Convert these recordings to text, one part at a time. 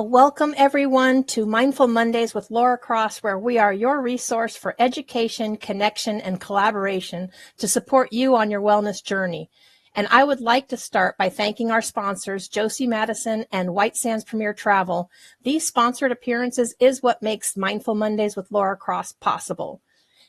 Well, welcome everyone to Mindful Mondays with Laura Cross, where we are your resource for education, connection, and collaboration to support you on your wellness journey. And I would like to start by thanking our sponsors, Josee Madison and White Sands Premier Travel. These sponsored appearances is what makes Mindful Mondays with Laura Cross possible.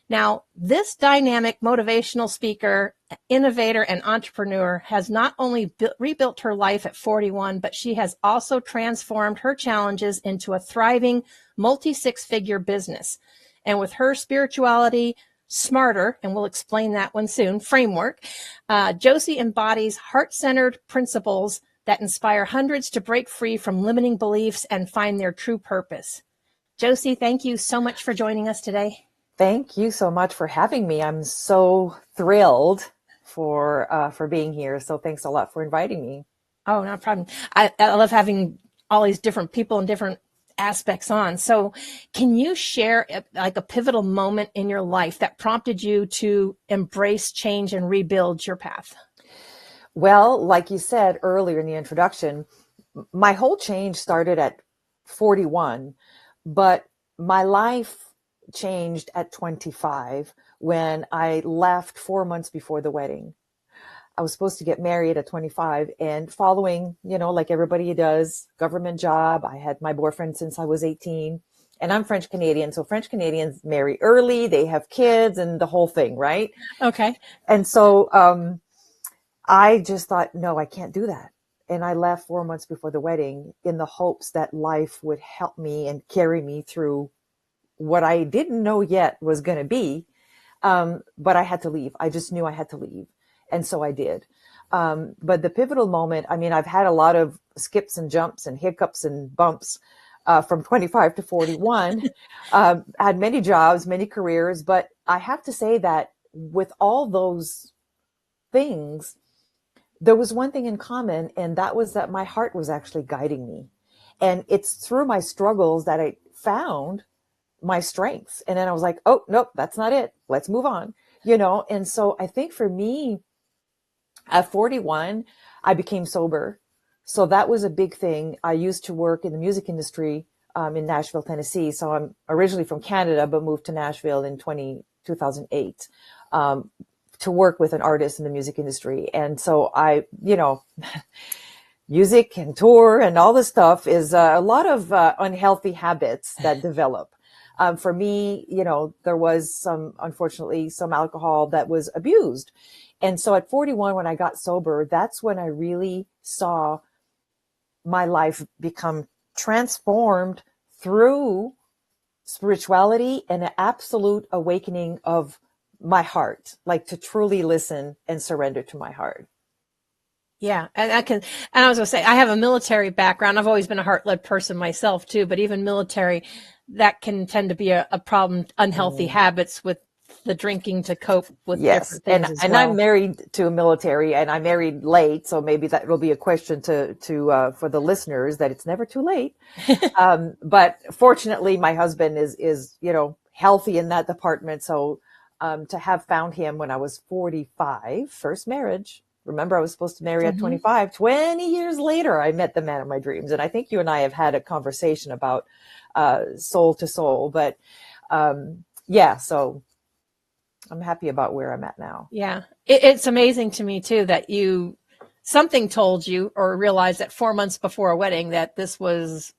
Now, this dynamic motivational speaker, innovator, and entrepreneur has not only rebuilt her life at 41, but she has also transformed her challenges into a thriving multi-six-figure business. And with her spirituality, S.M.A.R.T.E.R, and we'll explain that one soon, framework, Josee embodies heart-centered principles that inspire hundreds to break free from limiting beliefs and find their true purpose. Josee, thank you so much for joining us today. Thank you so much for having me. I'm so thrilled for being here. So thanks a lot for inviting me. Oh, no problem. I love having all these different people and different aspects on. So can you share like a pivotal moment in your life that prompted you to embrace change and rebuild your path? Well, like you said earlier in the introduction, my whole change started at 41, but my life changed at 25 when I left 4 months before the wedding. I was supposed to get married at 25, and following, like everybody does, government job. I had my boyfriend since I was 18, and I'm French Canadian. So French Canadians marry early, they have kids and the whole thing, right? Okay. And so I just thought, no, I can't do that. And I left 4 months before the wedding in the hopes that life would help me and carry me through what I didn't know yet was going to be. But I had to leave. I just knew I had to leave. And so I did. But the pivotal moment, I mean, I've had a lot of skips and jumps and hiccups and bumps from 25 to 41. Had many jobs, many careers. But I have to say that with all those things, there was one thing in common, and that was that my heart was actually guiding me. And it's through my struggles that I found my strengths. And then I was like, oh, nope, that's not it. Let's move on, And so I think for me at 41, I became sober. So that was a big thing. I used to work in the music industry in Nashville, Tennessee. So I'm originally from Canada, but moved to Nashville in 2008 to work with an artist in the music industry. And so I, music and tour and all this stuff is a lot of unhealthy habits that develop. For me, there was unfortunately, some alcohol that was abused. And so at 41, when I got sober, that's when I really saw my life become transformed through spirituality and an absolute awakening of my heart, like to truly listen and surrender to my heart. Yeah, and I was gonna say, I have a military background. I've always been a heart-led person myself too, but even military, that can tend to be a problem, unhealthy habits with the drinking to cope with different things as and well. I'm married to a military, and I married late, so maybe that will be a question to for the listeners, that it's never too late. But fortunately, my husband is healthy in that department. So to have found him when I was 45, first marriage. Remember, I was supposed to marry at 25. 20 years later, I met the man of my dreams. And I think you and I have had a conversation about soul to soul. But so I'm happy about where I'm at now. Yeah. It's amazing to me too that something told you or realized that 4 months before a wedding that this was,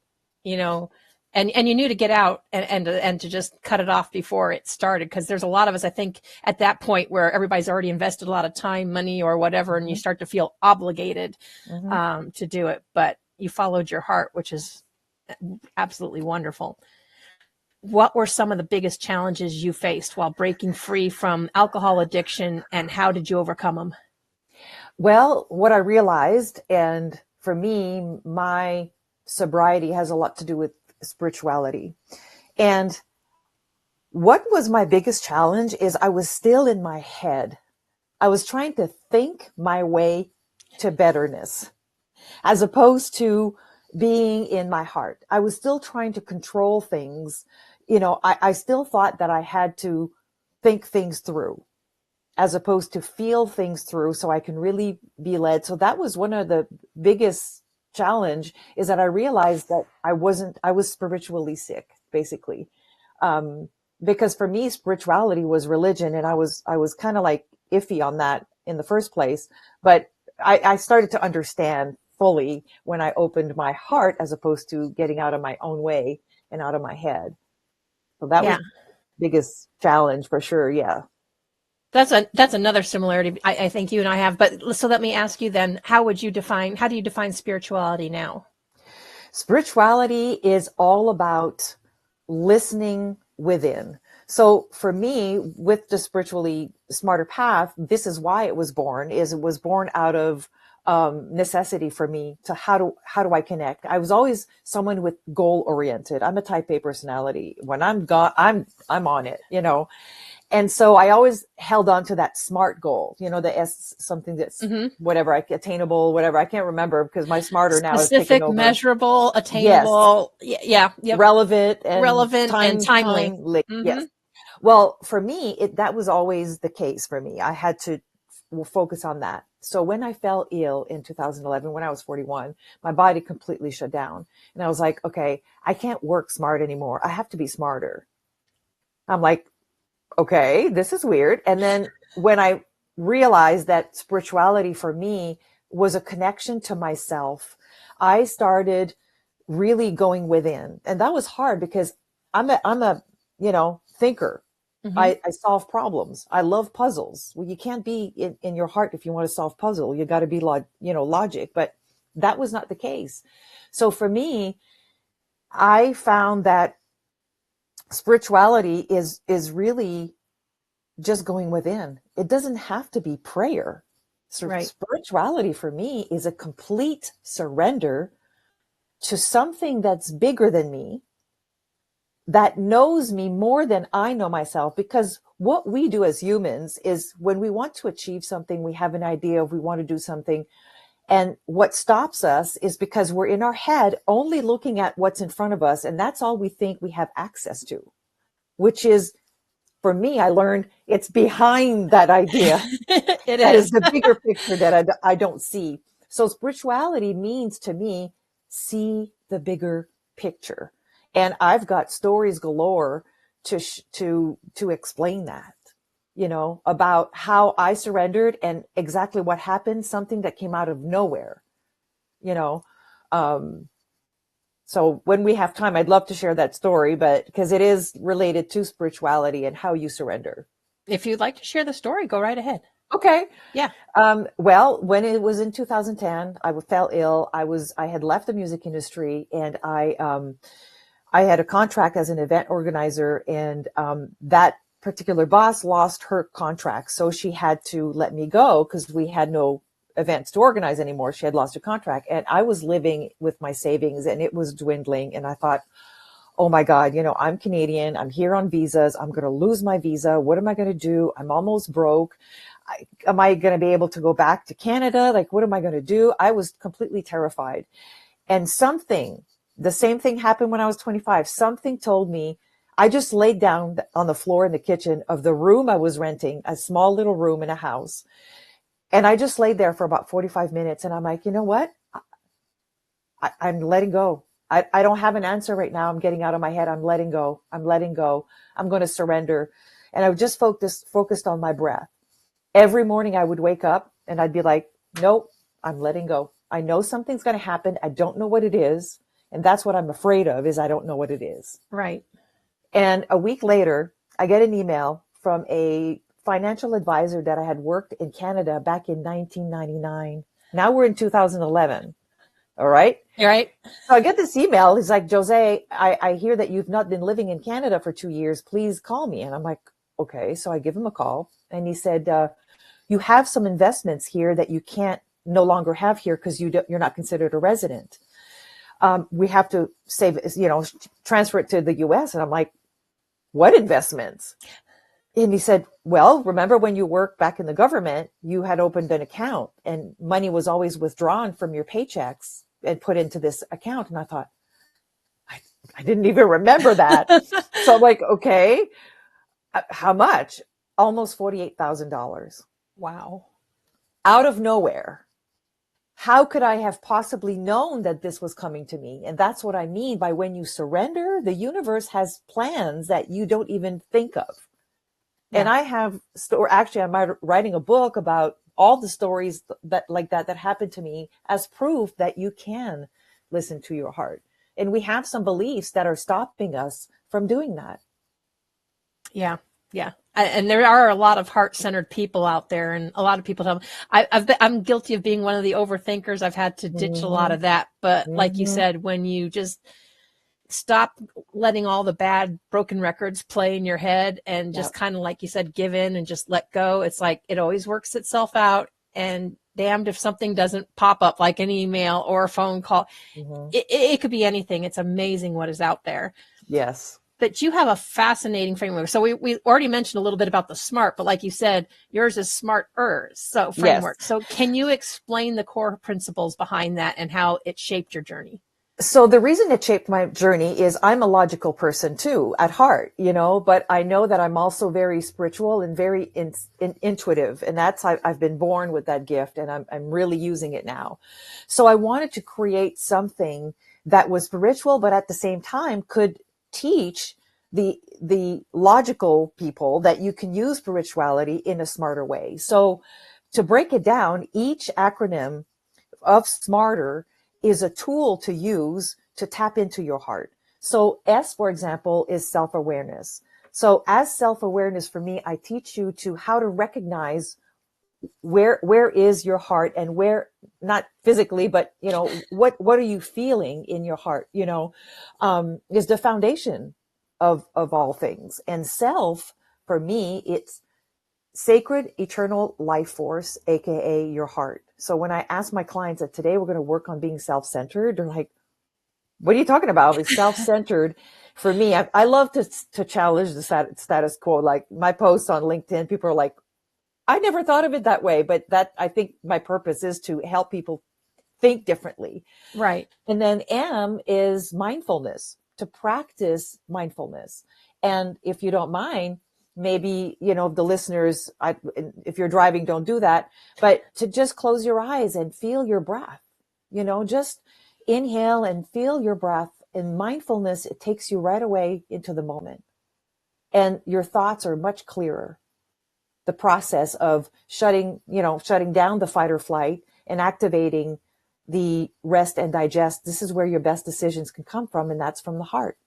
and you knew to get out and to just cut it off before it started. Cause there's a lot of us, I think, at that point where everybody's already invested a lot of time, money, or whatever, and you start to feel obligated to do it. But you followed your heart, which is absolutely wonderful. What were some of the biggest challenges you faced while breaking free from alcohol addiction, and how did you overcome them? Well, what I realized, and for me, my sobriety has a lot to do with spirituality. And what was my biggest challenge is I was still in my head. I was trying to think my way to betterness, as opposed to being in my heart. I was still trying to control things. I still thought that I had to think things through, as opposed to feel things through so I can really be led. So that was one of the biggest challenge is that I realized that I was spiritually sick, basically. Um, because for me, spirituality was religion, and I was kind of like iffy on that in the first place. But I started to understand fully when I opened my heart, as opposed to getting out of my own way and out of my head. So that was Yeah. the biggest challenge for sure. Yeah. That's another similarity I think you and I have. But so let me ask you then, how do you define spirituality now? Spirituality is all about listening within. So for me, with the spiritually smarter path, this is why it was born, is it was born out of necessity for me to how do I connect? I was always someone with goal oriented. I'm a type A personality. When I'm gone, I'm on it, you know. And so I always held on to that SMART goal, you know, the S, something that's Mm-hmm. whatever, attainable, whatever. I can't remember because my smarter now has taken Specific, over. measurable, Yes. attainable. Yeah. Yep. Relevant and Relevant and timely. Mm-hmm. yes. Well, for me, that was always the case for me. I had to focus on that. So when I fell ill in 2011, when I was 41, my body completely shut down. And I was like, okay, I can't work smart anymore. I have to be smarter. I'm like, okay, this is weird. And then when I realized that spirituality for me was a connection to myself, I started really going within. And that was hard because I'm a, thinker. Mm-hmm. I solve problems. I love puzzles. Well, you can't be in your heart if you want to solve puzzle. You got to be logic, but that was not the case. So for me, I found that spirituality is really just going within. It doesn't have to be prayer. So Right. spirituality for me is a complete surrender to something that's bigger than me, that knows me more than I know myself. Because what we do as humans is when we want to achieve something, we have an idea of we want to do something. And what stops us is because we're in our head only looking at what's in front of us. And that's all we think we have access to, which is, for me, I learned it's behind that idea. It That is is. the bigger picture that I don't see. So spirituality means to me, see the bigger picture. And I've got stories galore to explain that, about how I surrendered and exactly what happened, something that came out of nowhere, you know. Um, so when we have time, I'd love to share that story, but because it is related to spirituality and how you surrender. If you'd like to share the story, go right ahead. Okay. Yeah. Well, when it was in 2010, I fell ill. I had left the music industry, and I had a contract as an event organizer, and that particular boss lost her contract. So she had to let me go because we had no events to organize anymore. She had lost her contract, and I was living with my savings, and it was dwindling. And I thought, oh my God, I'm Canadian. I'm here on visas. I'm going to lose my visa. What am I going to do? I'm almost broke. Am I going to be able to go back to Canada? Like, what am I going to do? I was completely terrified. And the same thing happened when I was 25. Something told me, I just laid down on the floor in the kitchen of the room I was renting, a small little room in a house. And I just laid there for about 45 minutes. And I'm like, you know what? I'm letting go. I don't have an answer right now. I'm getting out of my head. I'm letting go. I'm letting go. I'm going to surrender. And I just focused on my breath. Every morning I would wake up and I'd be like, nope, I'm letting go. I know something's going to happen. I don't know what it is. And that's what I'm afraid of, is I don't know what it is. Right. And a week later, I get an email from a financial advisor that I had worked in Canada back in 1999. Now we're in 2011. All right. You're right. So I get this email. He's like, Josee, I hear that you've not been living in Canada for 2 years. Please call me. And I'm like, okay. So I give him a call, and he said, you have some investments here that you can't no longer have here because you're not considered a resident. We have to transfer it to the US. And I'm like, what investments? And he said, well, remember when you worked back in the government, you had opened an account and money was always withdrawn from your paychecks and put into this account. And I thought, I didn't even remember that. So I'm like, okay, how much? Almost $48,000. Wow. Out of nowhere. how could I have possibly known that this was coming to me? And that's what I mean by when you surrender, the universe has plans that you don't even think of. And Yeah. I have, or actually, I'm writing a book about all the stories that like that happened to me as proof that you can listen to your heart. And we have some beliefs that are stopping us from doing that. Yeah. Yeah. And there are a lot of heart-centered people out there, and a lot of people tell me I'm guilty of being one of the overthinkers. I've had to ditch a lot Mm-hmm. of that. But like you Mm-hmm. said, when you just stop letting all the bad broken records play in your head and just Yep. kind of, like you said, give in and just let go, it's like it always works itself out. And damned if something doesn't pop up, like an email or a phone call. Mm-hmm. It could be anything. It's amazing what is out there. Yes. But you have a fascinating framework. So we already mentioned a little bit about the SMART, but like you said, yours is SMART-E.R. So Yes. framework. So can you explain the core principles behind that and how it shaped your journey? So the reason it shaped my journey is I'm a logical person too at heart, but I know that I'm also very spiritual and very intuitive. And I've been born with that gift, and I'm really using it now. So I wanted to create something that was spiritual, but at the same time could teach the logical people that you can use spirituality in a smarter way. So to break it down, each acronym of SMART-E.R is a tool to use to tap into your heart. So S, for example, is self-awareness. So as self-awareness for me, I teach you to how to recognize where is your heart, and where, not physically, but what are you feeling in your heart, is the foundation of all things. And self, for me, it's sacred eternal life force, aka your heart. So when I ask my clients that today we're going to work on being self-centered, they're like, what are you talking about? It's self-centered. For me, I love to challenge the status quo. Like my posts on LinkedIn, people are like, I never thought of it that way, but that, I think my purpose is to help people think differently. Right. And then M is mindfulness, to practice mindfulness. And if you don't mind, maybe, the listeners, if you're driving, don't do that, but to just close your eyes and feel your breath, just inhale and feel your breath. In mindfulness, it takes you right away into the moment, and your thoughts are much clearer. The process of shutting down the fight or flight and activating the rest and digest. This is where your best decisions can come from. And that's from the heart,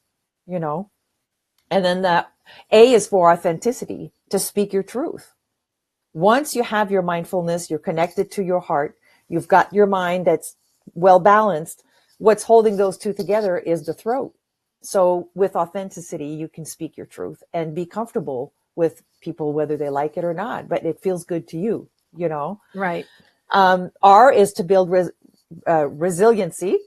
and then the A is for authenticity, to speak your truth. Once you have your mindfulness, you're connected to your heart, you've got your mind that's well balanced. What's holding those two together is the throat. So with authenticity, you can speak your truth and be comfortable with people, whether they like it or not, but it feels good to you, Right. R is to build resiliency.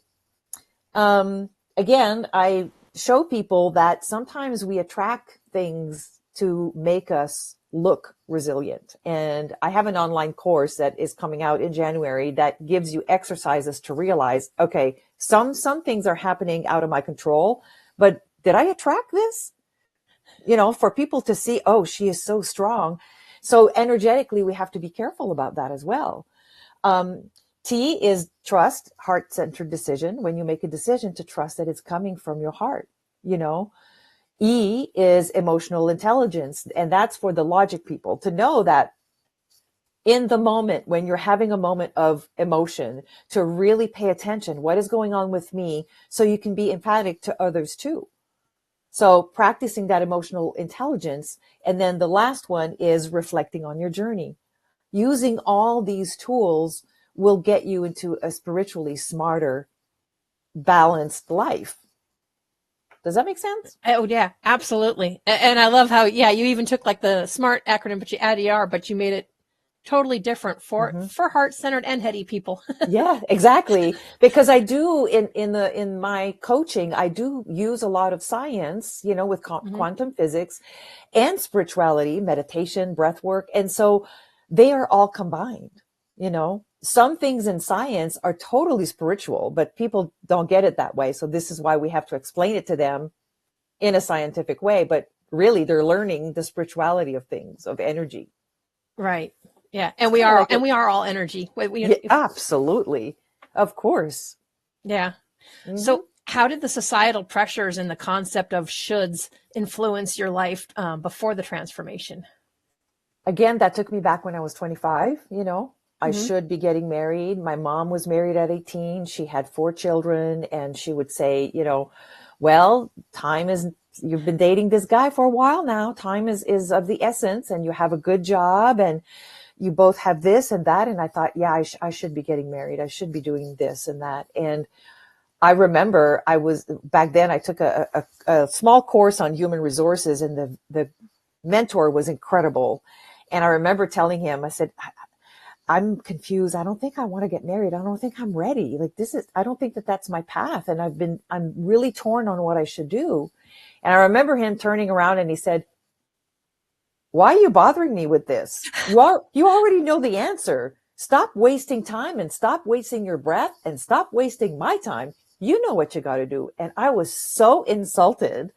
Again, I show people that sometimes we attract things to make us look resilient. And I have an online course that is coming out in January that gives you exercises to realize, okay, some things are happening out of my control, but did I attract this? For people to see, oh, she is so strong. So energetically, we have to be careful about that as well. T is trust, heart-centered decision. When you make a decision, to trust that it's coming from your heart, E is emotional intelligence. And that's for the logic people, to know that in the moment, when you're having a moment of emotion, to really pay attention, what is going on with me, so you can be empathic to others too. So practicing that emotional intelligence. And then the last one is reflecting on your journey. Using all these tools will get you into a spiritually smarter, balanced life. Does that make sense? Oh yeah, absolutely. And I love how, yeah, you even took like the SMART acronym, but you add ER, but you made it totally different for Mm-hmm. heart-centered and heady people. Yeah, exactly. Because I do in my coaching, I do use a lot of science, with quantum physics and spirituality, meditation, breath work. And so they are all combined, some things in science are totally spiritual, but people don't get it that way. So this is why we have to explain it to them in a scientific way, but really they're learning the spirituality of things, of energy. Right. Yeah. It's And we kind of are, like and we are all energy. yeah, absolutely. Of course. Yeah. Hmm. So how did the societal pressures and the concept of shoulds influence your life before the transformation? Again, that took me back when I was 25. I Mm-hmm. should be getting married. My mom was married at 18. She had 4 children, and she would say, well, time is, you've been dating this guy for a while now. Time is of the essence, and you have a good job, and you both have this and that. And I thought, yeah, I should be getting married. I should be doing this and that. And I remember back then I took a small course on human resources, and the mentor was incredible. And I remember telling him, I said, I'm confused. I don't think I want to get married. I don't think I'm ready. Like I don't think that that's my path. And I'm really torn on what I should do. And I remember him turning around and he said, why are you bothering me with this? You already know the answer. Stop wasting time and stop wasting your breath and stop wasting my time. You know what you got to do. And I was so insulted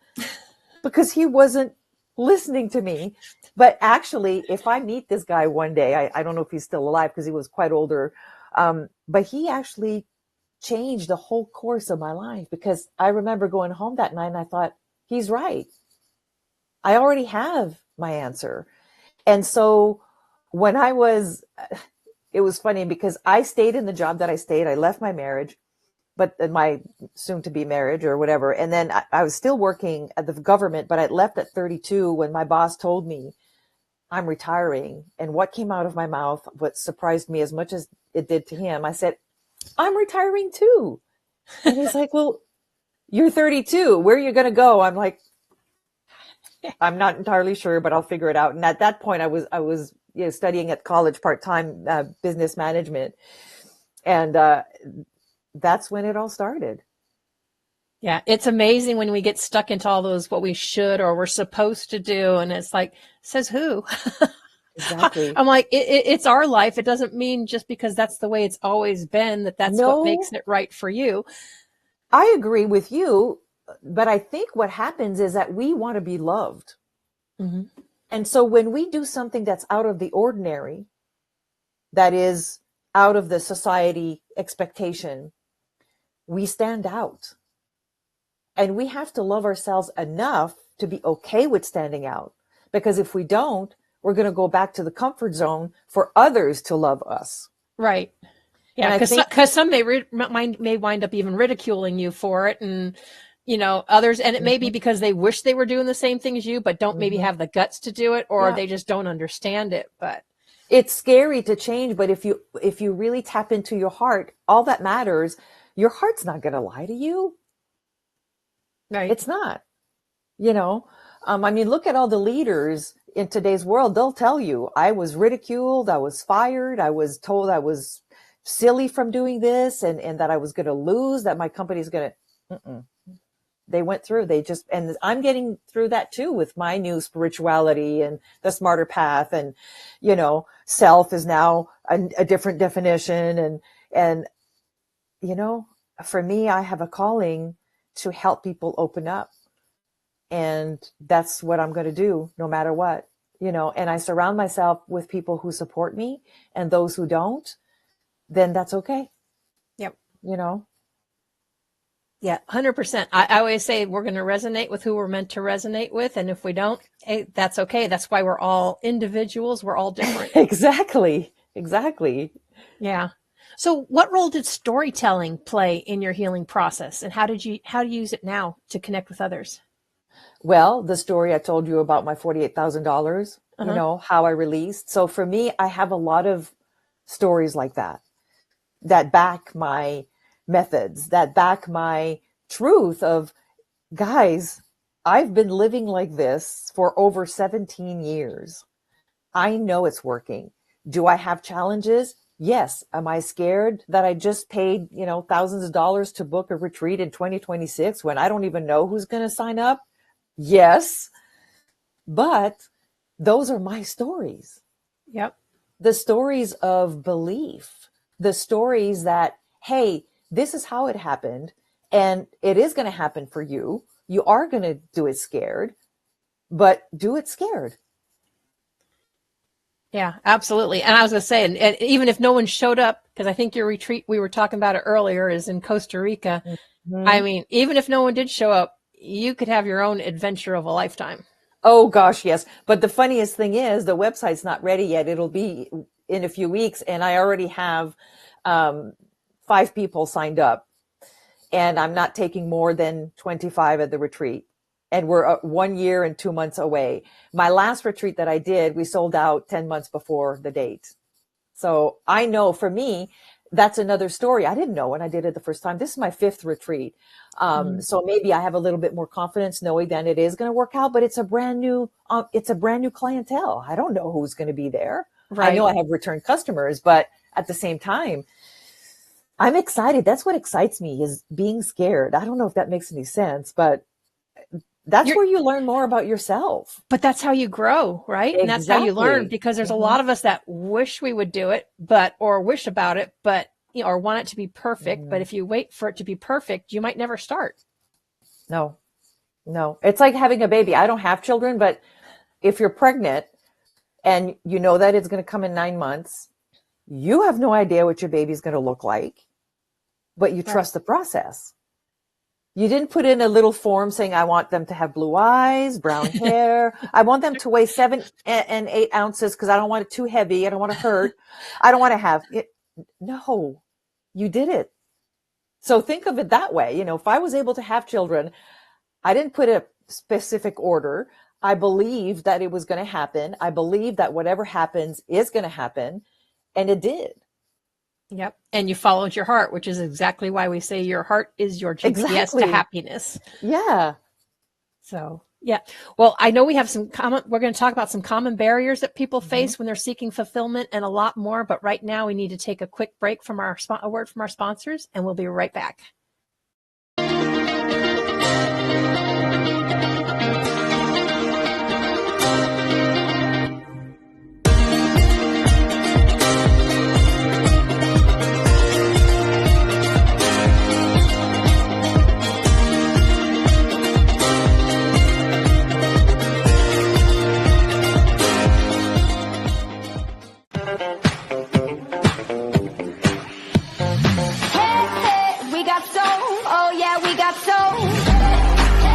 because he wasn't listening to me. But actually, if I meet this guy one day, I don't know if he's still alive because he was quite older. But he actually changed the whole course of my life, because I remember going home that night and I thought, he's right. I already have my answer. And so when it was funny because I stayed in the job that I stayed. I left my marriage, but my soon to be marriage or whatever. And then I was still working at the government, but I left at 32 when my boss told me I'm retiring. And what came out of my mouth, what surprised me as much as it did to him, I said, I'm retiring too. And he's like, well, you're 32. Where are you going to go? I'm like, I'm not entirely sure, but I'll figure it out. And at that point, I was studying at college part-time business management, and that's when it all started. Yeah, it's amazing when we get stuck into all those what we should or we're supposed to do, and it's like, says who? Exactly. I'm like, it's our life. It doesn't mean just because that's the way it's always been that that's what makes No, it right for you. I agree with you, but I think what happens is that we want to be loved. Mm-hmm. And so when we do something that's out of the ordinary, that is out of the society expectation, we stand out. And we have to love ourselves enough to be okay with standing out. Because if we don't, we're going to go back to the comfort zone for others to love us. Right. And Yeah, I because think, some may wind up even ridiculing you for it, and others, and it may be mhm, because they wish they were doing the same thing as you, but don't maybe mhm, have the guts to do it, or yeah, they just don't understand it. But it's scary to change, but if you really tap into your heart, all that matters, your heart's not going to lie to you. right, It's not. You know, I mean, look at all the leaders in today's world. They'll tell you, I was ridiculed, I was fired, I was told I was silly from doing this, and that I was going to lose, that my company's going to. They went through. And I'm getting through that too with my new spirituality and the smarter path, and self is now a different definition, and you know, for me, I have a calling to help people open up, and that's what I'm going to do no matter what, and I surround myself with people who support me, and those who don't, then that's okay. yep, you know yeah, 100%. I always say we're going to resonate with who we're meant to resonate with, and if we don't, hey, that's okay. That's why we're all individuals. We're all different. exactly. Yeah. So, what role did storytelling play in your healing process, and how do you use it now to connect with others? Well, the story I told you about my $48,000, Uh huh. how I released. So for me, I have a lot of stories like that back my methods, that back my truth of, guys, I've been living like this for over 17 years. I know it's working. Do I have challenges? Yes. Am I scared that I just paid, thousands of dollars to book a retreat in 2026 when I don't even know who's going to sign up? Yes. But those are my stories, Yep. the stories of belief, the stories that, hey, this is how it happened. And it is going to happen for you. You are going to do it scared, but do it scared. Yeah, absolutely. And I was going to say, and even if no one showed up, because I think your retreat, we were talking about it earlier, is in Costa Rica. I Mhm. mean, even if no one did show up, you could have your own adventure of a lifetime. Oh gosh, yes. But the funniest thing is the website's not ready yet. It'll be in a few weeks, and I already have um, 5 people signed up, and I'm not taking more than 25 at the retreat. And we're 1 year and 2 months away. My last retreat that I did, we sold out 10 months before the date. So I know for me, that's another story. I didn't know when I did it the first time. This is my 5th retreat. Mm. So maybe I have a little bit more confidence knowing that it is going to work out, but it's a brand new clientele. I don't know who's going to be there. I know Right. I have return customers, but at the same time, I'm excited. That's what excites me is being scared. I don't know if that makes any sense, but that's You're, where you learn more about yourself. but that's how you grow, right? And that's how you learn, Exactly. because there's a Hmm. lot of us that wish we would do it, or wish about it, but, or want it to be perfect. But Hmm. if you wait for it to be perfect, you might never start. No, no. It's like having a baby. I don't have children, but if you're pregnant and you know that it's going to come in 9 months, you have no idea what your baby's going to look like, but you Right. trust the process. You didn't put in a little form saying, I want them to have blue eyes, brown hair. I want them to weigh 7 and 8 ounces because I don't want it too heavy. I don't want to hurt. I don't want to have it. No, you did it. So think of it that way. If I was able to have children, I didn't put a specific order. I believed that it was going to happen. I believed that whatever happens is going to happen. And it did. Yep. And you followed your heart, which is exactly why we say your heart is your GPS to Exactly. happiness. Yeah. So, yeah. Well, I know we have we're going to talk about some common barriers that people Mhm. face when they're seeking fulfillment and a lot more. But right now we need to take a quick break from a word from our sponsors, and we'll be right back. We got soul, oh yeah, we got soul.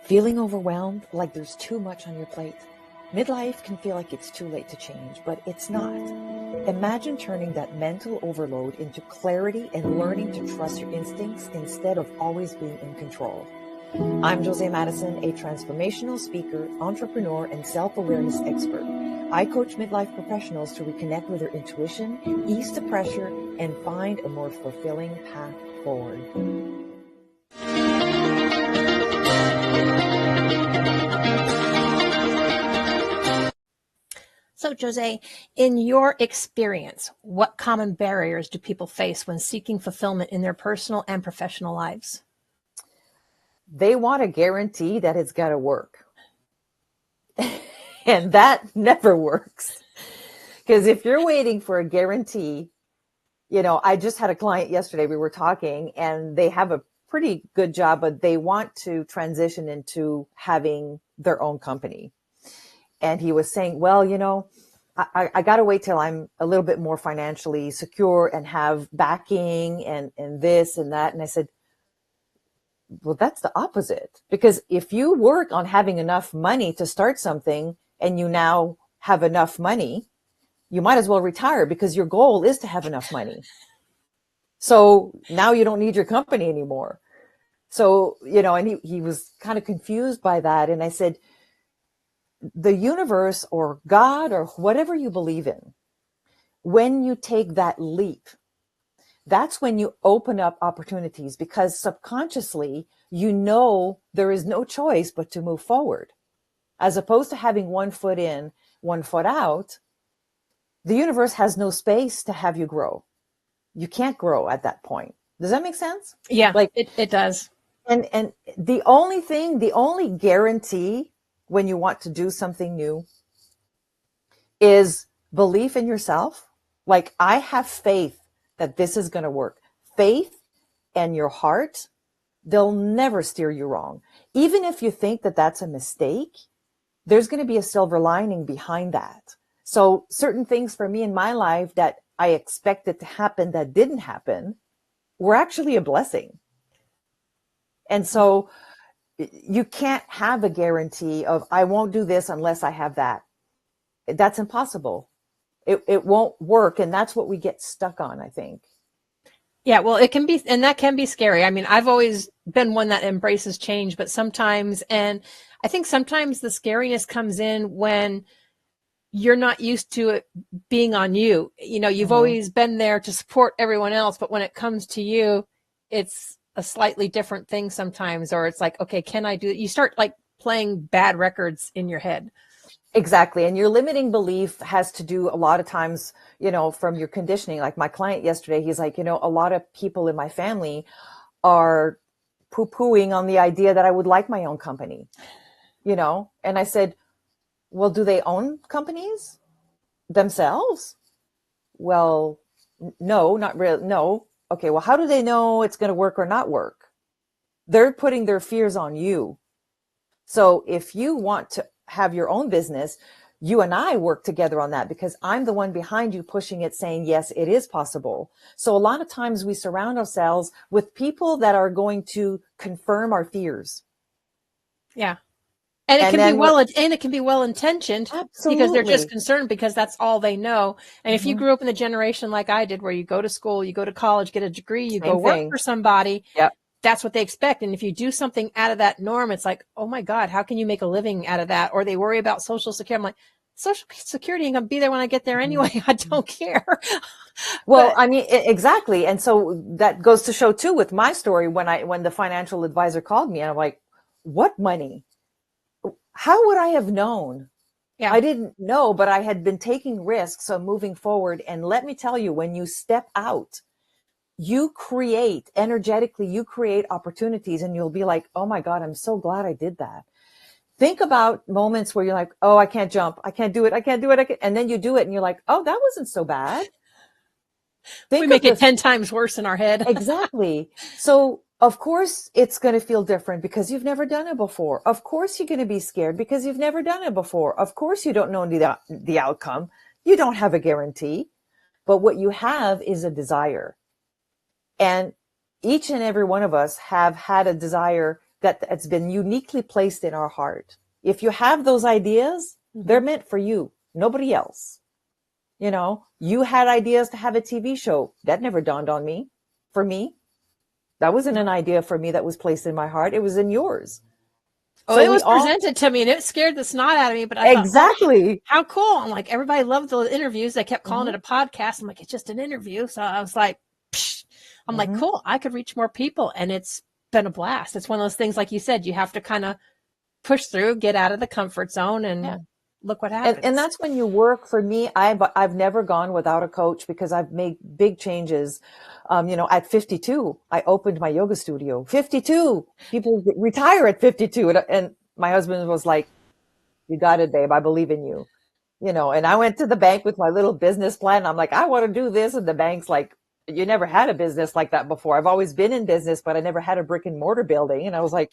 Feeling overwhelmed, like there's too much on your plate. Midlife can feel like it's too late to change, but it's not. Imagine turning that mental overload into clarity and learning to trust your instincts instead of always being in control. I'm Josee Madison, a transformational speaker, entrepreneur, and self-awareness expert. I coach midlife professionals to reconnect with their intuition, ease the pressure, and find a more fulfilling path forward. So, Josee, in your experience, what common barriers do people face when seeking fulfillment in their personal and professional lives? They want a guarantee that it's got to work. And that never works. Because if you're waiting for a guarantee, I just had a client yesterday, we were talking, and they have a pretty good job, but they want to transition into having their own company. And he was saying, well, I got to wait till I'm a little bit more financially secure and have backing and this and that. And I said, well, that's the opposite. Because if you work on having enough money to start something and you now have enough money, you might as well retire because your goal is to have enough money. So now you don't need your company anymore. So, and he was kind of confused by that. And I said, the universe or God or whatever you believe in, when you take that leap, that's when you open up opportunities because subconsciously, there is no choice but to move forward. As opposed to having one foot in, one foot out, the universe has no space to have you grow. You can't grow at that point. Does that make sense? Yeah, Like, it does. And the only guarantee when you want to do something new is belief in yourself. Like, I have faith that this is going to work. Faith and your heart, they'll never steer you wrong. Even if you think that that's a mistake, there's going to be a silver lining behind that. So certain things for me in my life that I expected to happen that didn't happen were actually a blessing. And so you can't have a guarantee of, I won't do this unless I have that. That's impossible. It won't work. And that's what we get stuck on, I think. Yeah, well, it can be, and that can be scary. I mean, I've always been one that embraces change, but sometimes, and I think sometimes the scariness comes in when you're not used to it being on you. You know, you've always been there to support everyone else, but when it comes to you, it's a slightly different thing sometimes, or it's like, okay, can I do it? You start like playing bad records in your head. Exactly. And your limiting belief has to do a lot of times, from your conditioning. Like my client yesterday, he's like, a lot of people in my family are poo-pooing on the idea that I would like my own company, and I said, well, do they own companies themselves? Well, no, not really. No. Okay. Well, how do they know it's going to work or not work? They're putting their fears on you. So if you want to have your own business, you and I work together on that, because I'm the one behind you pushing it, saying, yes, it is possible. So a lot of times we surround ourselves with people that are going to confirm our fears. Yeah. And it And can be then it can be well intentioned, because they're just absolutely. concerned because that's all they know. And if you grew up in the generation like I did, where you go to school, you go to college, get a degree, you go Same work thing. for somebody, Yep. that's what they expect. And if you do something out of that norm, it's like, oh my God, how can you make a living out of that? Or they worry about Social Security. I'm like, Social Security ain't gonna be there when I get there anyway. I don't care. Well, But I mean, exactly. And so that goes to show too with my story, when the financial advisor called me and I'm like, what money? How would I have known? yeah, I didn't know, but I had been taking risks on moving forward. And let me tell you, when you step out, you create energetically, you create opportunities, and you'll be like, oh my God, I'm so glad I did that. Think about moments where you're like, oh, I can't jump. I can't do it. I can't do it. And then you do it and you're like, oh, that wasn't so bad. we Think of make it the 10 times worse in our head. exactly. So of course it's going to feel different because you've never done it before. Of course you're going to be scared because you've never done it before. Of course you don't know the outcome. You don't have a guarantee, but what you have is a desire. And each and every one of us have had a desire that's been uniquely placed in our heart. If you have those ideas, they're meant for you, nobody else. You had ideas to have a TV show. That never dawned on me. For me, that wasn't an idea for me that was placed in my heart. It was in yours. Oh, So it we was all, presented to me and it scared the snot out of me, but I thought, oh, exactly. how cool. I'm like, everybody loved the interviews. They kept calling it Mm-hmm. a podcast. I'm like, it's just an interview. So I was like, psh. I'm like, Mm-hmm. cool. I could reach more people. And it's been a blast. It's one of those things, like you said, you have to kind of push through, get out of the comfort zone, Yeah. and look what And happens. that's when you work. For me, I've never gone without a coach because I've made big changes. At 52, I opened my yoga studio. 52 people retire at 52. And my husband was like, you got it, babe. I believe in you. And I went to the bank with my little business plan. I'm like, I want to do this. And the bank's like, you never had a business like that before. I've always been in business, but I never had a brick and mortar building. And I was like,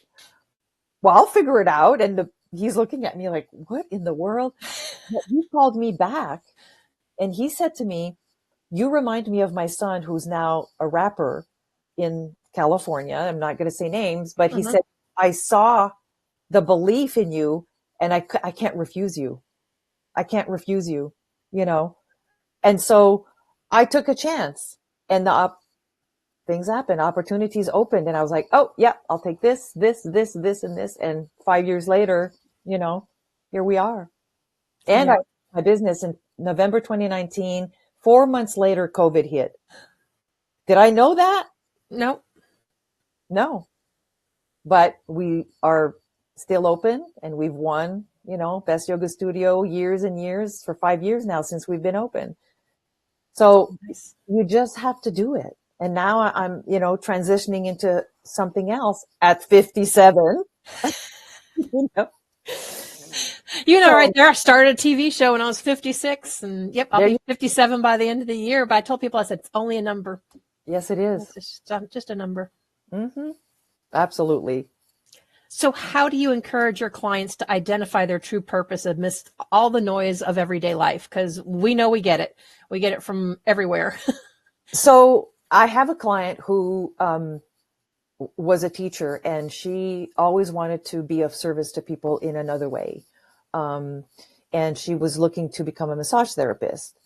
well, I'll figure it out. And he's looking at me like, what in the world? But he called me back and he said to me, you remind me of my son, who's now a rapper in California. I'm not going to say names, but he Mhm. said, I saw the belief in you and I can't refuse you. I can't refuse you. And so I took a chance and things happened, opportunities opened. And I was like, oh yeah, I'll take this, and this. And 5 years later, here we are. And I Yeah. my business in November 2019. 4 months later, COVID hit. Did I know that? Nope. No, but we are still open and we've won, best yoga studio years and years for 5 years now since we've been open. So Nice. you just have to do it. And now I'm, transitioning into something else at 57. You know? You know, right So there, I started a TV show when I was 56, and yep, I'll there be you, 57 by the end of the year. But I told people, I said, it's only a number. yes, it is. It's just a number. Mm-hmm. Absolutely. So how do you encourage your clients to identify their true purpose amidst all the noise of everyday life? Because we know we get it. We get it from everywhere. So I have a client who was a teacher, and she always wanted to be of service to people in another way. Um, and she was looking to become a massage therapist.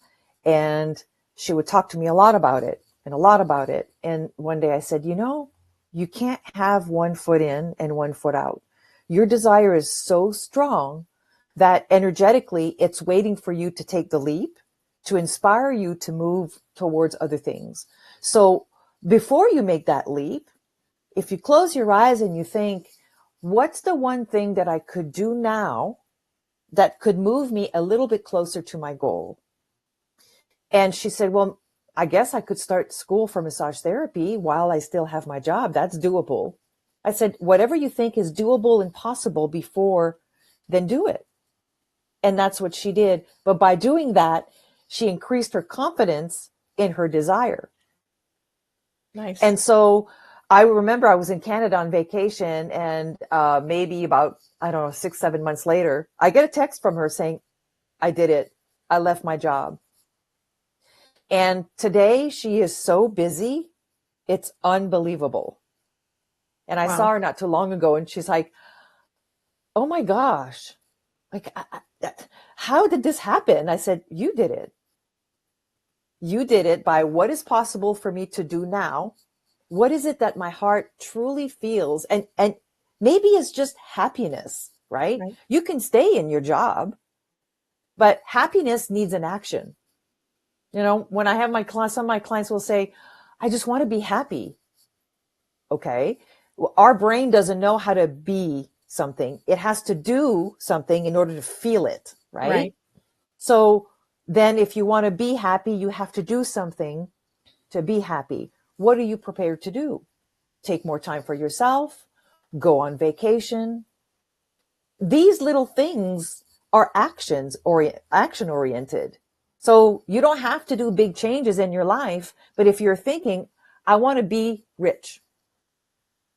And she would talk to me a lot about it and a lot about it. And one day I said, you can't have one foot in and one foot out. Your desire is so strong that energetically it's waiting for you to take the leap, to inspire you to move towards other things. So before you make that leap, if you close your eyes and you think, what's the one thing that I could do now that could move me a little bit closer to my goal? And she said, well, I guess I could start school for massage therapy while I still have my job. That's doable. I said, whatever you think is doable and possible before, then do it. And that's what she did. But by doing that, she increased her confidence in her desire. Nice. And so I remember I was in Canada on vacation, and maybe about, 6, 7 months later, I get a text from her saying, I did it. I left my job. And today she is so busy. It's unbelievable. And I saw her not too long ago, and she's like, oh my gosh, like, how did this happen? I said, you did it. You did it by what is possible for me to do now. What is it that my heart truly feels? And maybe it's just happiness, right? You can stay in your job, but happiness needs an action. When I have my class, some of my clients will say, I just want to be happy. Okay. Well, our brain doesn't know how to be something. It has to do something in order to feel it. Right. So then if you want to be happy, you have to do something to be happy. What are you prepared to do? Take more time for yourself, go on vacation. These little things are action oriented. So you don't have to do big changes in your life, but if you're thinking, I want to be rich.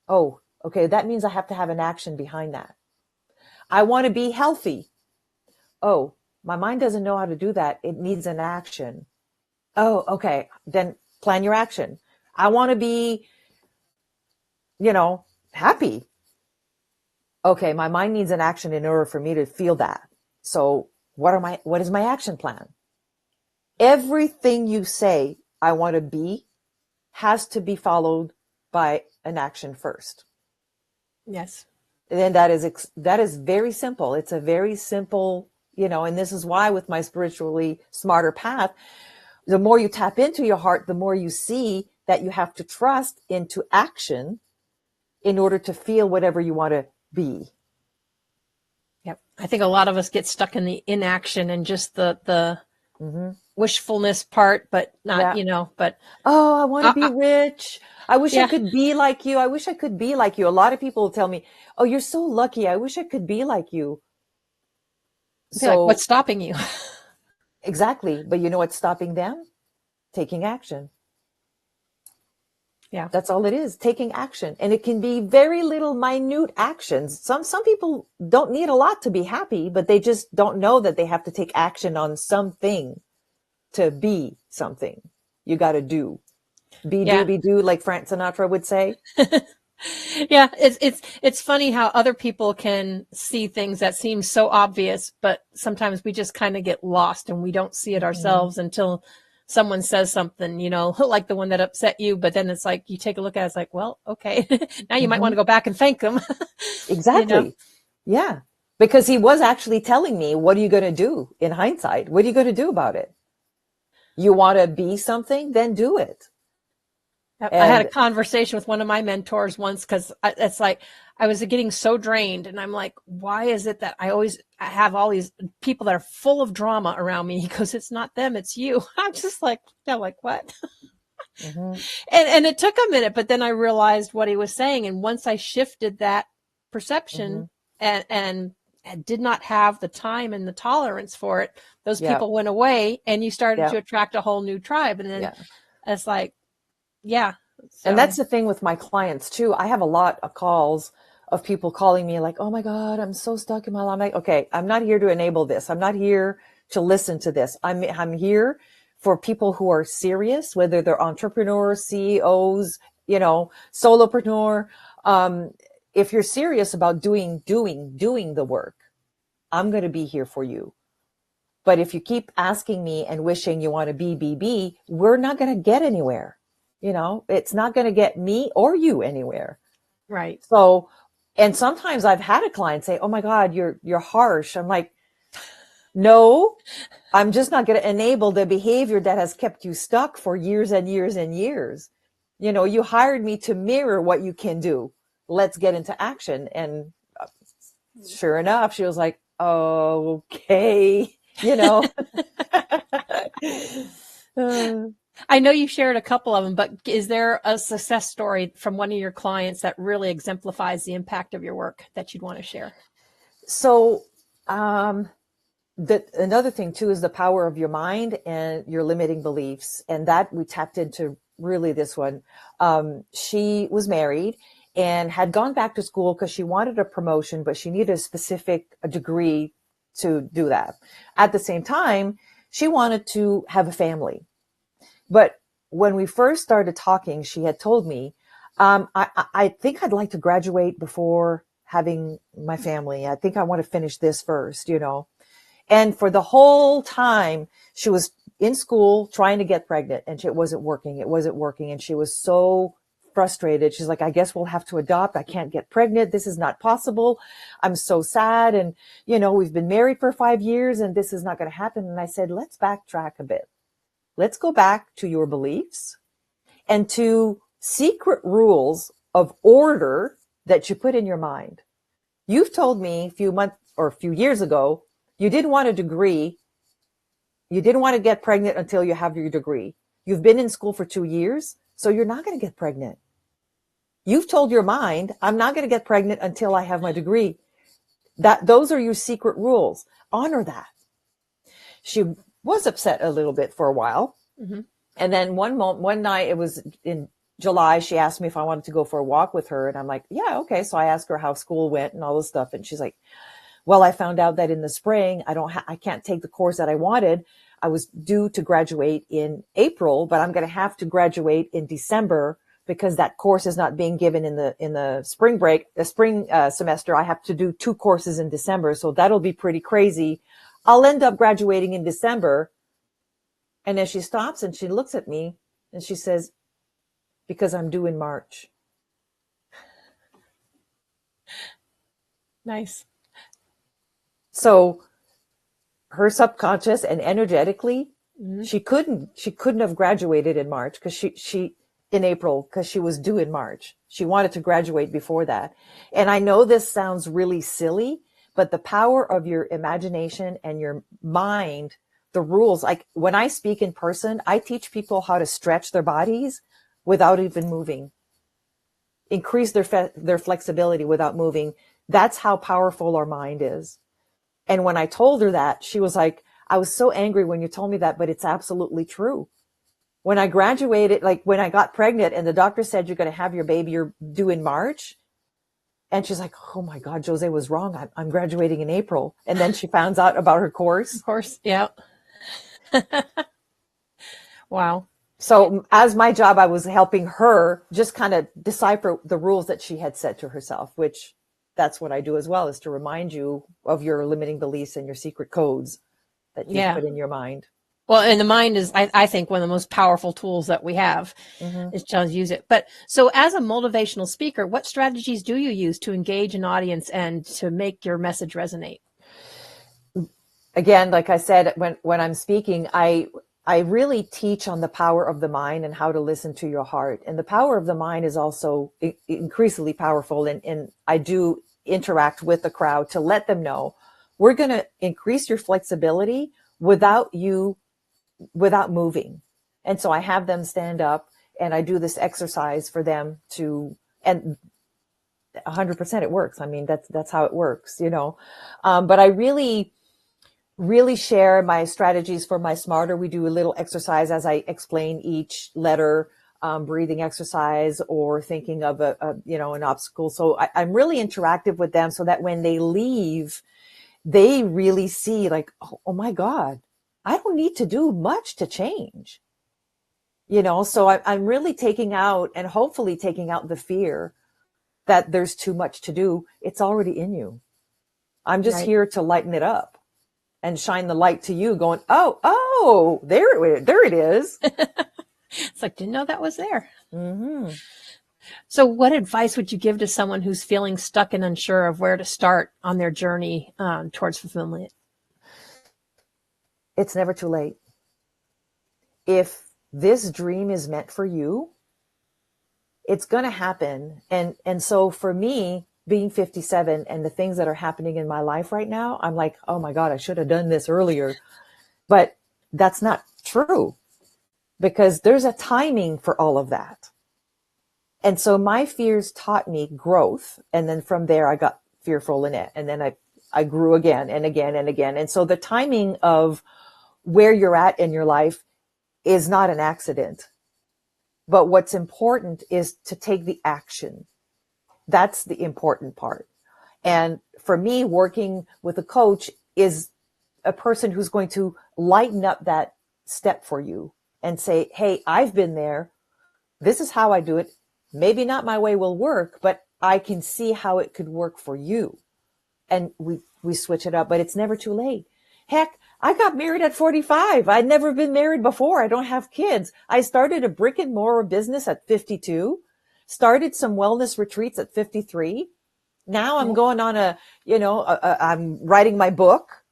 Oh, okay. That means I have to have an action behind that. I want to be healthy. Oh, my mind doesn't know how to do that. It needs an action. Oh, okay. Then plan your action. I want to be, happy. Okay. My mind needs an action in order for me to feel that. So what is my action plan? Everything you say, I want to be, has to be followed by an action first. Yes. And that is very simple. It's a very simple, and this is why with my spiritually smarter path, the more you tap into your heart, the more you see that you have to trust into action in order to feel whatever you want to be. Yep. I think a lot of us get stuck in the inaction and just the wishfulness part, but not, but. Oh, I want to be rich. I wish I could be like you. I wish I could be like you. A lot of people will tell me, oh, you're so lucky. I wish I could be like you. So like, what's stopping you? Exactly. But you know what's stopping them? Taking action. Yeah. That's all it is, taking action. And it can be very little minute actions. Some people don't need a lot to be happy, but they just don't know that they have to take action on something to be something. You got to do. Be do, like Frank Sinatra would say. Yeah, it's funny how other people can see things that seem so obvious, but sometimes we just kind of get lost and we don't see it ourselves until someone says something, like the one that upset you. But then it's like you take a look at it, it's like, well, okay, now you might want to go back and thank them. Exactly. Yeah, because he was actually telling me, what are you going to do in hindsight? What are you going to do about it? You want to be something, then do it. I had a conversation with one of my mentors once because it's like I was getting so drained, and I'm like, why is it that I have all these people that are full of drama around me? He goes, it's not them, it's you. I'm just like, what? Mm-hmm. And it took a minute, but then I realized what he was saying. And once I shifted that perception and did not have the time and the tolerance for it, those Yeah. people went away and you started Yeah. to attract a whole new tribe. And then Yeah. it's like, yeah. And So that's the thing with my clients too. I have a lot of calls of people calling me like, oh my God, I'm so stuck in my life. I'm like, okay, I'm not here to enable this. I'm not here to listen to this. I'm here for people who are serious, whether they're entrepreneurs, CEOs, solopreneur. If you're serious about doing the work, I'm going to be here for you. But if you keep asking me and wishing you want to be, we're not going to get anywhere. It's not going to get me or you anywhere. right. So, and sometimes I've had a client say, oh my God, you're harsh. I'm like, no, I'm just not going to enable the behavior that has kept you stuck for years and years and years. You hired me to mirror what you can do. Let's get into action. And sure enough, she was like, oh, okay, I know you shared a couple of them, but is there a success story from one of your clients that really exemplifies the impact of your work that you'd want to share? So, another thing too is the power of your mind and your limiting beliefs. And that we tapped into really this one. She was married and had gone back to school because she wanted a promotion, but she needed a degree to do that. At the same time, she wanted to have a family. But when we first started talking, she had told me, I think I'd like to graduate before having my family. I think I want to finish this first, And for the whole time, she was in school trying to get pregnant and it wasn't working. It wasn't working. And she was so frustrated. She's like, I guess we'll have to adopt. I can't get pregnant. This is not possible. I'm so sad. And, we've been married for 5 years and this is not going to happen. And I said, let's backtrack a bit. Let's go back to your beliefs and to secret rules of order that you put in your mind. You've told me a few years ago, you didn't want a degree. You didn't want to get pregnant until you have your degree. You've been in school for 2 years, so you're not going to get pregnant. You've told your mind, I'm not going to get pregnant until I have my degree. Those are your secret rules. Honor that. She was upset a little bit for a while. Mm-hmm. And then one night, it was in July, she asked me if I wanted to go for a walk with her. And I'm like, yeah, okay. So I asked her how school went and all this stuff. And she's like, well, I found out that in the spring, I can't take the course that I wanted. I was due to graduate in April, but I'm going to have to graduate in December because that course is not being given in the spring semester. I have to do 2 courses in December. So that'll be pretty crazy. I'll end up graduating in December. And then she stops and she looks at me and she says, because I'm due in March. Nice. So her subconscious and energetically, she couldn't have graduated in March because in April, because she was due in March. She wanted to graduate before that. And I know this sounds really silly, but the power of your imagination and your mind, the rules, like when I speak in person, I teach people how to stretch their bodies without even moving, increase their flexibility without moving. That's how powerful our mind is. And when I told her that, she was like, I was so angry when you told me that, but it's absolutely true. When I graduated, like when I got pregnant and the doctor said, you're going to have your baby, you're due in March. And she's like, oh my God, Josee was wrong. I'm graduating in April. And then she finds out about her course. Of course. Yeah. Wow. So as my job, I was helping her just kind of decipher the rules that she had set to herself, which that's what I do as well, is to remind you of your limiting beliefs and your secret codes that you put in your mind. Well, and the mind is, I think, one of the most powerful tools that we have is to use it. But so as a motivational speaker, what strategies do you use to engage an audience and to make your message resonate? Again, like I said, when I'm speaking, I really teach on the power of the mind and how to listen to your heart. And the power of the mind is also increasingly powerful. And I do interact with the crowd to let them know we're going to increase your flexibility without moving. And so I have them stand up And I do this exercise for them and 100% it works. I mean, that's how it works, but I really share my strategies for my smarter. We do a little exercise as I explain each letter, breathing exercise or thinking of an obstacle. So I'm really interactive with them so that when they leave, they really see like, oh my God, I don't need to do much to change. So I'm really taking out and hopefully taking out the fear that there's too much to do. It's already in you. I'm just here to lighten it up and shine the light to you going, oh, there it is. It's like, didn't know that was there. Mm-hmm. So what advice would you give to someone who's feeling stuck and unsure of where to start on their journey towards fulfillment? It's never too late. If this dream is meant for you, it's going to happen. And so for me, being 57 and the things that are happening in my life right now, I'm like, oh my God, I should have done this earlier. But that's not true because there's a timing for all of that. And so my fears taught me growth. And then from there, I got fearful in it. And then I grew again and again and again. And so the timing of where you're at in your life is not an accident. But what's important is to take the action. That's the important part. And for me, working with a coach is a person who's going to lighten up that step for you and say, hey, I've been there. This is how I do it. Maybe not my way will work, but I can see how it could work for you. And we switch it up, but it's never too late. Heck, I got married at 45. I'd never been married before. I don't have kids. I started a brick and mortar business at 52, started some wellness retreats at 53. Now I'm going on I'm writing my book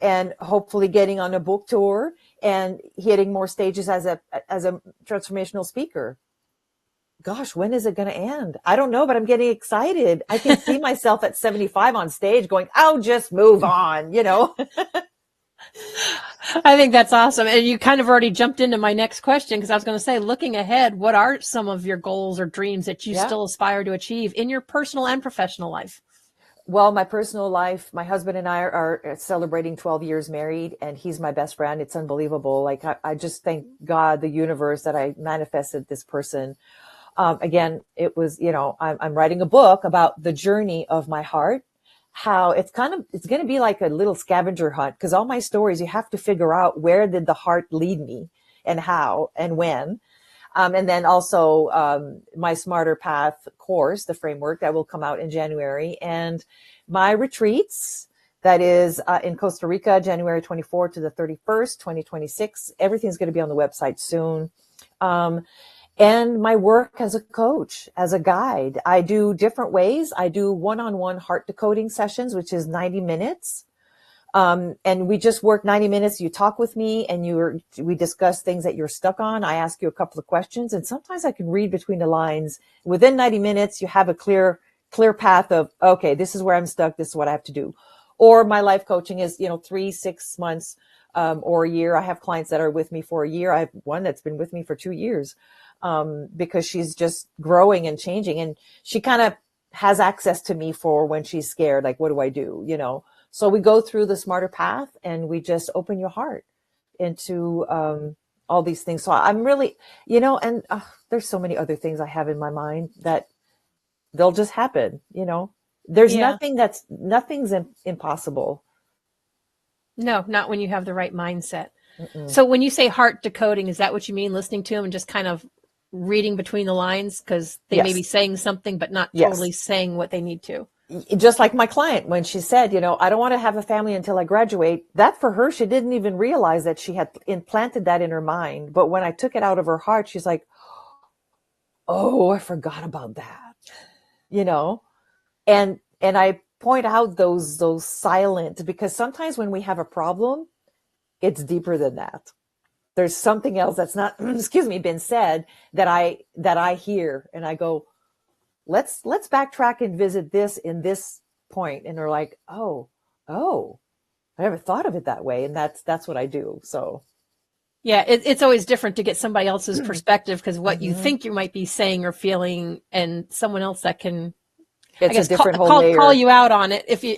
and hopefully getting on a book tour and hitting more stages as a transformational speaker. Gosh, when is it going to end? I don't know, but I'm getting excited. I can see myself at 75 on stage going, I'll just move on, I think that's awesome. And you kind of already jumped into my next question because I was going to say, looking ahead, what are some of your goals or dreams that you still aspire to achieve in your personal and professional life? Well, my personal life, my husband and I are celebrating 12 years married, and he's my best friend. It's unbelievable. Like, I just thank God, the universe, that I manifested this person. Again, it was, I'm writing a book about the journey of my heart, how it's going to be like a little scavenger hunt, because all my stories, you have to figure out where did the heart lead me and how and when. And then also my Smarter Path course, the framework that will come out in January, and my retreats. That is in Costa Rica, January 24th to the 31st, 2026. Everything's going to be on the website soon. And my work as a coach, as a guide. I do different ways. I do one-on-one heart decoding sessions, which is 90 minutes. And we just work 90 minutes. You talk with me and we discuss things that you're stuck on. I ask you a couple of questions, and sometimes I can read between the lines. Within 90 minutes, you have a clear path of, okay, this is where I'm stuck. This is what I have to do. Or my life coaching is, 3, 6 months, or a year. I have clients that are with me for a year. I have one that's been with me for 2 years, because she's just growing and changing, and she kind of has access to me for when she's scared. Like, what do I do? So we go through the Smarter Path, and we just open your heart into all these things. So I'm really, and there's so many other things I have in my mind that they'll just happen. There's nothing's impossible. No, not when you have the right mindset. Mm-mm. So when you say heart decoding, is that what you mean? Listening to them and just kind of reading between the lines, because they may be saying something, but not totally saying what they need to. Just like my client, when she said, I don't want to have a family until I graduate, that for her, she didn't even realize that she had implanted that in her mind. But when I took it out of her heart, she's like, oh, I forgot about that, and I point out those silent, because sometimes when we have a problem, it's deeper than that. There's something else that's not, been said that I hear, and I go, let's backtrack and visit this in this point. And they're like, oh, I never thought of it that way. And that's what I do. So. Yeah, it's always different to get somebody else's perspective, because what you Mhm. think you might be saying or feeling, and someone else that can, I It's a guess, different whole call layer. you out on it, if you,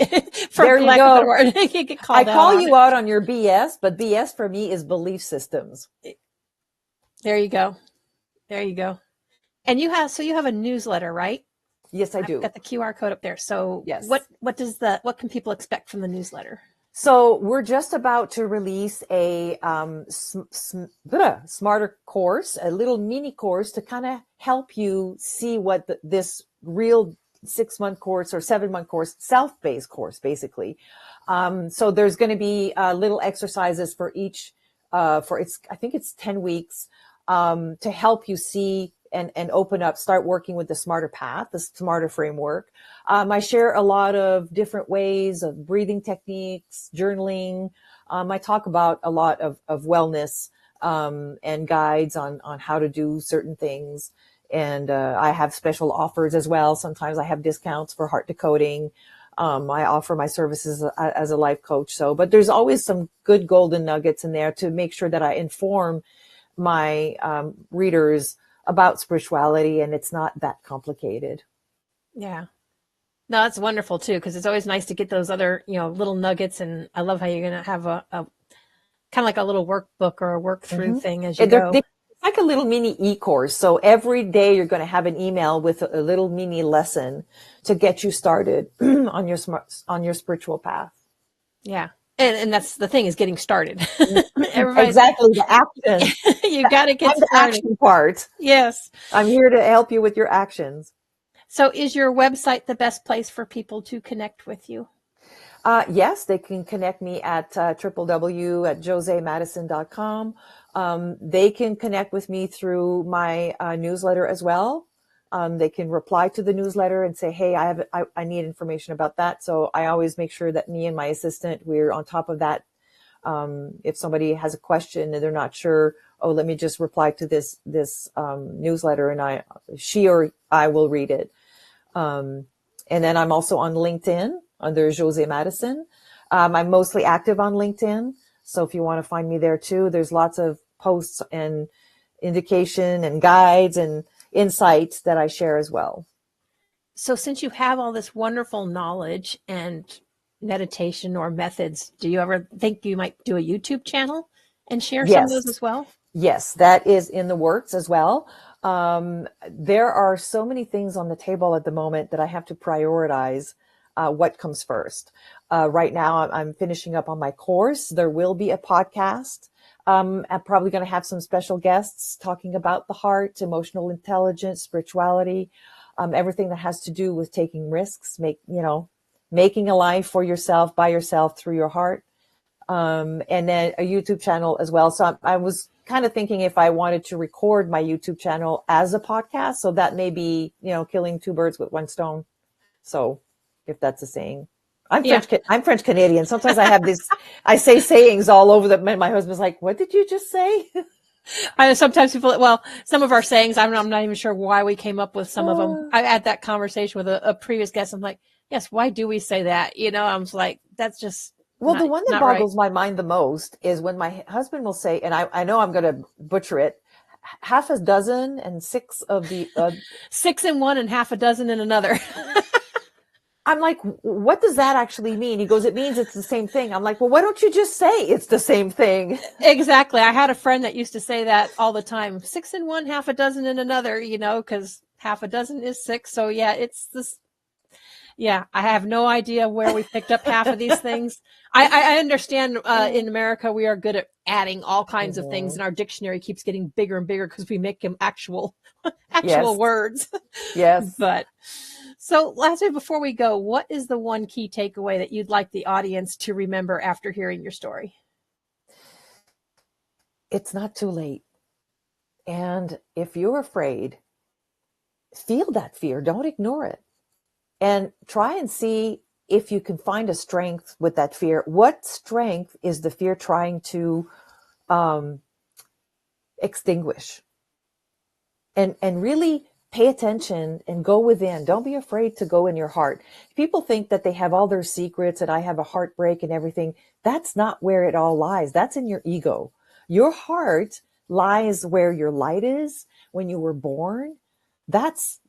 for There you lack of a better go. word, you get I called out call on you it. out on your BS, but BS for me is belief systems. There you go. There you go. And you have a newsletter, right? Yes, I I've do. got the QR code up there. So Yes. what can people expect from the newsletter? So we're just about to release a smarter course, a little mini course to kind of help you see what this real 6-month course or 7-month course, self-based course, basically. So there's going to be little exercises for each, I think it's 10 weeks, to help you see and open up, start working with the smarter path, the smarter framework. I share a lot of different ways of breathing techniques, journaling. I talk about a lot of wellness, and guides on how to do certain things. And I have special offers as well. Sometimes I have discounts for heart decoding. I offer my services as a life coach. So, but there's always some good golden nuggets in there to make sure that I inform my readers about spirituality, and it's not that complicated. Yeah. No, that's wonderful too, because it's always nice to get those other, little nuggets. And I love how you're going to have a kind of like a little workbook or a work through Mm-hmm. thing as you go. It's like a little mini e-course. So every day you're going to have an email with a little mini lesson to get you started on your spiritual path. Yeah. And that's the thing, is getting started. Everybody's, Exactly, the action. you got to get I'm the started. action part. Yes. I'm here to help you with your actions. So is your website the best place for people to connect with you? Yes, they can connect me at www.joseemadison.com. They can connect with me through my newsletter as well. They can reply to the newsletter and say, "Hey, I need information about that." So I always make sure that me and my assistant, we're on top of that. If somebody has a question and they're not sure, oh, let me just reply to this newsletter, and she or I will read it. And then I'm also on LinkedIn under Josee Madison. I'm mostly active on LinkedIn. So if you want to find me there too, there's lots of posts and indication and guides and insights that I share as well. So since you have all this wonderful knowledge and meditation or methods, do you ever think you might do a YouTube channel and share some of those Yes. as well? Yes, that is in the works as well. There are so many things on the table at the moment that I have to prioritize what comes first. Right now, I'm finishing up on my course. There will be a podcast. I'm probably going to have some special guests talking about the heart, emotional intelligence, spirituality, everything that has to do with taking risks, making a life for yourself, by yourself, through your heart. And then a YouTube channel as well. So I was kind of thinking if I wanted to record my YouTube channel as a podcast, so that may be, killing two birds with one stone. So if that's a saying, Yeah. I'm French Canadian. Sometimes I say sayings all over my husband's like, what did you just say? I know sometimes some of our sayings, I'm not even sure why we came up with some of them. I had that conversation with a previous guest. I'm like, yes, why do we say that? I was like, that's just Well, the one that not right. boggles my mind the most is when my husband will say, and I know I'm going to butcher it, half a dozen and six of the 6 in one and half a dozen in another. I'm like, what does that actually mean? He goes, it means it's the same thing. I'm like, well, why don't you just say it's the same thing? Exactly. I had a friend that used to say that all the time. 6 in one, half a dozen in another, because half a dozen is 6. So yeah, it's this. Yeah, I have no idea where we picked up half of these things. I understand in America we are good at adding all kinds of things, Mm-hmm. and our dictionary keeps getting bigger and bigger because we make them actual Yes. words. Yes. But so lastly, before we go, what is the one key takeaway that you'd like the audience to remember after hearing your story? It's not too late. And if you're afraid, feel that fear. Don't ignore it. And try and see if you can find a strength with that fear. What strength is the fear trying to extinguish? And really pay attention and go within. Don't be afraid to go in your heart. People think that they have all their secrets and I have a heartbreak and everything. That's not where it all lies. That's in your ego. Your heart lies where your light is when you were born. That's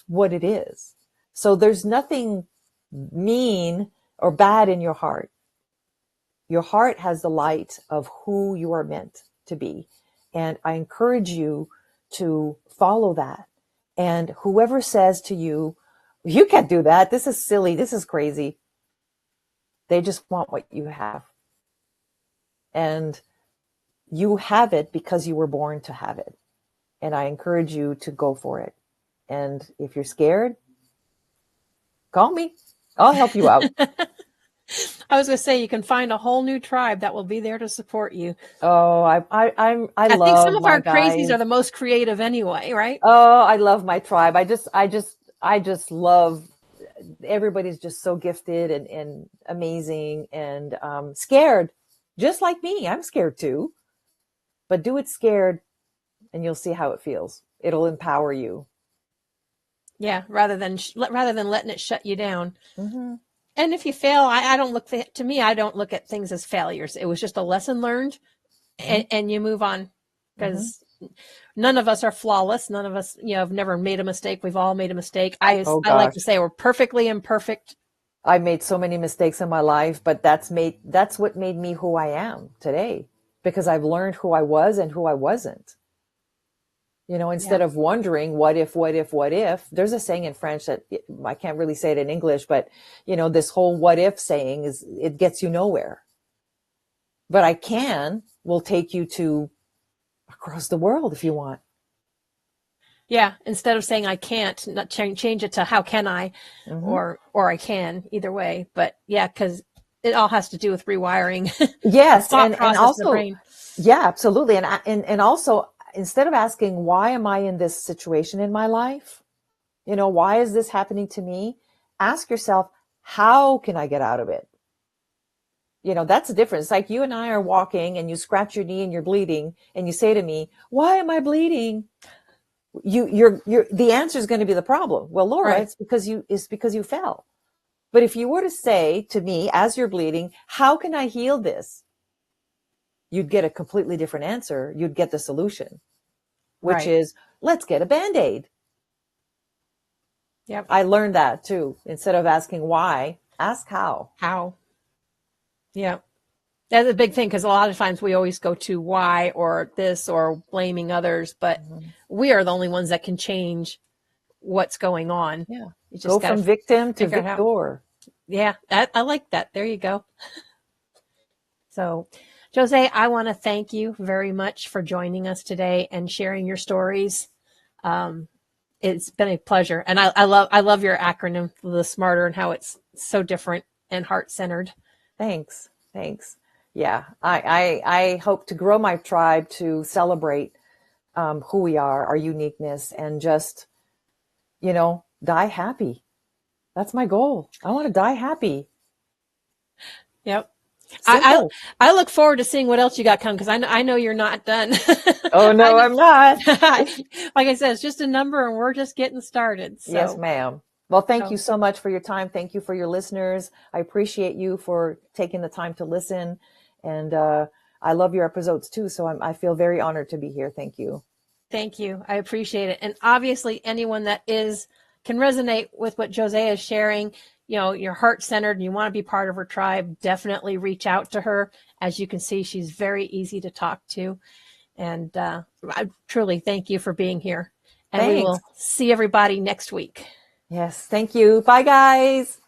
what it is. So there's nothing mean or bad in your heart. Your heart has the light of who you are meant to be. And I encourage you to follow that. And whoever says to you, you can't do that, this is silly, this is crazy, they just want what you have. And you have it because you were born to have it. And I encourage you to go for it. And if you're scared, call me. I'll help you out. I was going to say, you can find a whole new tribe that will be there to support you. Oh, I I think some love of my our crazies guys. are the most creative anyway, right? Oh, I love my tribe. I just love, everybody's just so gifted and amazing and scared, just like me. I'm scared too, but do it scared and you'll see how it feels. It'll empower you. Yeah, rather than letting it shut you down. Mm-hmm. And if you fail, I don't look to me, I don't look at things as failures. It was just a lesson learned, and you move on, because none of us are flawless. None of us, have never made a mistake. We've all made a mistake. Oh I like gosh. to say we're perfectly imperfect. I made so many mistakes in my life, but that's what made me who I am today, because I've learned who I was and who I wasn't. Instead of wondering what if, there's a saying in French that I can't really say it in English, but this whole what if saying it gets you nowhere. But will take you to across the world if you want. Yeah. Instead of saying I can't, not change it to how can I, or I can, either way. But yeah, because it all has to do with rewiring. Yes, the thought and process also, of the brain. yeah, absolutely, and also, instead of asking why am I in this situation in my life, why is this happening to me? Ask yourself, how can I get out of it? That's the difference. Like you and I are walking and you scratch your knee and you're bleeding and you say to me, why am I bleeding? You're the answer is going to be the problem. Well, Laura, Right. it's because you fell. But if you were to say to me as you're bleeding, how can I heal this? You'd get a completely different answer. You'd get the solution, which Right. is, let's get a Band-Aid. Yep. I learned that too. Instead of asking why, ask how. How. Yeah. That's a big thing, because a lot of times we always go to why or this or blaming others, but we are the only ones that can change what's going on. Yeah. You just Go got from victim to figure it out. victor. Yeah, I like that. There you go. So, Josee, I want to thank you very much for joining us today and sharing your stories. It's been a pleasure, and I love your acronym, the SMART-E.R, and how it's so different and heart centered. Thanks. Yeah, I hope to grow my tribe to celebrate who we are, our uniqueness, and just die happy. That's my goal. I want to die happy. Yep. Simple. I look forward to seeing what else you got coming, because I know you're not done. Oh no, I'm not. Like I said, it's just a number, and we're just getting started. So. Yes, ma'am. Well, thank you so much for your time. Thank you for your listeners. I appreciate you for taking the time to listen, and I love your episodes too. So I feel very honored to be here. Thank you. Thank you. I appreciate it. And obviously, anyone that can resonate with what Josee is sharing, you're heart centered and you want to be part of her tribe, definitely reach out to her. As you can see, she's very easy to talk to. And I truly thank you for being here. And Thanks. we will see everybody next week. Yes. Thank you. Bye, guys.